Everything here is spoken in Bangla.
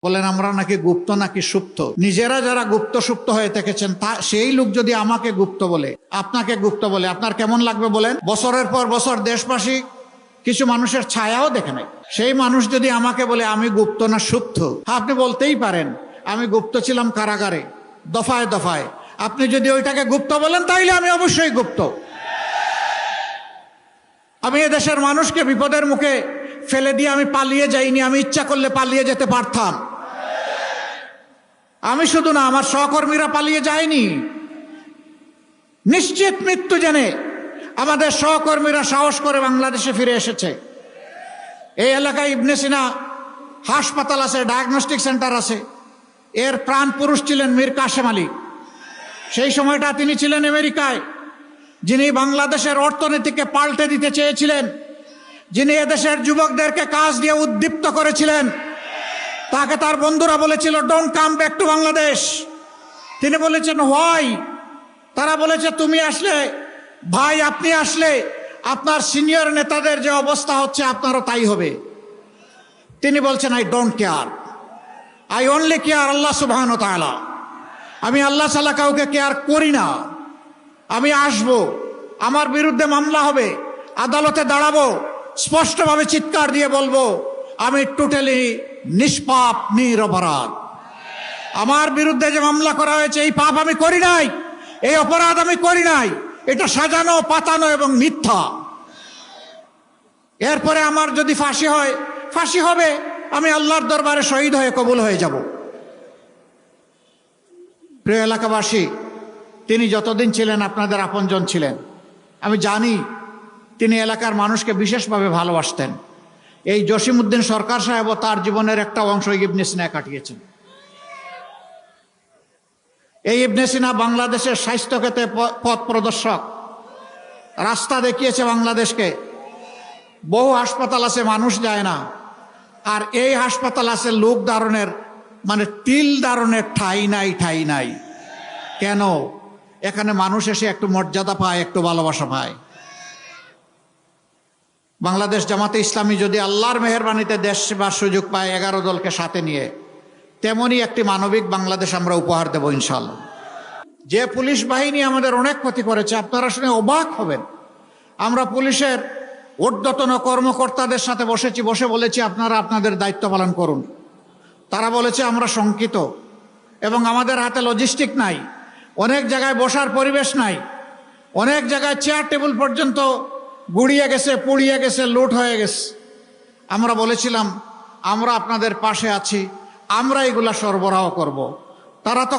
বলেন আমরা নাকি গুপ্ত নাকি সুপ্ত। নিজেরা যারা গুপ্ত সুপ্ত হয়ে থেকেছেন সেই লোক যদি আমাকে গুপ্ত বলে, আপনাকে গুপ্ত বলে, আপনার কেমন লাগবে বলেন? বছরের পর বছর দেশবাসী কিছু মানুষের ছায়াও দেখে নাই। সেই মানুষ যদি আমাকে বলে আমি গুপ্ত না সুপ্ত, আপনি বলতেই পারেন আমি গুপ্ত ছিলাম কারাগারে দফায় দফায়। আপনি যদি ওইটাকে গুপ্ত বলেন তাইলে আমি অবশ্যই গুপ্ত। আমি এদেশের মানুষকে বিপদের মুখে ফেলে দিয়ে আমি পালিয়ে যাইনি। আমি ইচ্ছা করলে পালিয়ে যেতে পারতাম। আমি শুধু না, আমার সহকর্মীরা পালিয়ে যায়নি। নিশ্চিত মৃত্যু জেনে আমাদের সহকর্মীরা সাহস করে বাংলাদেশে ফিরে এসেছে। এই এলাকায় ইবনে সিনা হাসপাতাল আছে, ডায়াগনস্টিক সেন্টার আছে। এর প্রাণ পুরুষ ছিলেন মীর কাসেম আলী। সেই সময়টা তিনি ছিলেন আমেরিকায়, যিনি বাংলাদেশের অর্থনীতিকে পাল্টে দিতে চেয়েছিলেন, যিনি এদেশের যুবকদেরকে কাজ দিয়ে উদ্দীপ্ত করেছিলেন। তাকে তার বন্ধুরা বলেছিল don't come back to Bangladesh. তিনি বলেছেন হোয়াই? তারা বলেছে তুমি আসলে, ভাই আপনি আসলে আপনার সিনিয়র নেতাদের যে অবস্থা হচ্ছে আপনারও তাই হবে। তিনি বলছেন I don't care, I only care আল্লাহ সুবহানাহু ওয়া তাআলা। আমি আল্লাহ ছাড়া কাউকে কেয়ার করি না। আমি আসব, আমার বিরুদ্ধে মামলা হবে, আদালতে দাঁড়াবো, স্পষ্টভাবে চিৎকার দিয়ে বলবো আমি টোটালি নিষ্পাপ নিরপরাধ। আমার বিরুদ্ধে যে মামলা করা হয়েছে এই পাপ আমি করি নাই, এই অপরাধ আমি করি নাই, এটা সাজানো পাতানো এবং মিথ্যা। এরপরে আমার যদি ফাঁসি হয়, ফাঁসি হবে, আমি আল্লাহর দরবারে শহীদ হয়ে কবুল হয়ে যাব। প্রিয় এলাকাবাসী, তিনি যতদিন ছিলেন আপনাদের আপনজন ছিলেন। আমি জানি তিনি এলাকার মানুষকে বিশেষভাবে ভালোবাসতেন। এই জসিমউদ্দিন সরকার সাহেবও তার জীবনের একটা অংশ ইবনে সিনায় কাটিয়েছেন। এই ইবনে সিনা বাংলাদেশের স্বাস্থ্য ক্ষেত্রে পথ প্রদর্শক, রাস্তা দেখিয়েছে বাংলাদেশকে। বহু হাসপাতাল আছে মানুষ যায় না, আর এই হাসপাতাল আছে লোক ধারণের, মানে তিল ধারণের ঠাই নাই, ঠাই নাই। কেন? এখানে মানুষ এসে একটু মর্যাদা পায়, একটু ভালোবাসা পায়। বাংলাদেশ জামাতে ইসলামী যদি আল্লাহর মেহেরবানিতে দেশ সেবার সুযোগ পায় 11 দলকে সাথে নিয়ে, তেমনই একটি মানবিক বাংলাদেশ আমরা উপহার দেব ইনশাআল্লাহ। যে পুলিশ বাহিনী আমাদের অনেক ক্ষতি করেছে, আপনারা শুনে অবাক হবেন। আমরা পুলিশের ঊর্ধ্বতন কর্মকর্তাদের সাথে বসে বলেছি আপনারা আপনাদের দায়িত্ব পালন করুন। তারা বলেছে আমরা শঙ্কিত এবং আমাদের হাতে লজিস্টিক নাই, অনেক জায়গায় বসার পরিবেশ নাই, অনেক জায়গায় চেয়ার টেবিল পর্যন্ত গুড়িয়ে গেছে, পুড়িয়ে গেছে, লুট হয়ে গেছে। আমরা বলেছিলাম আমরা আপনাদের পাশে আছি, আমরা এগুলা সরবরাহ করব। তারা তো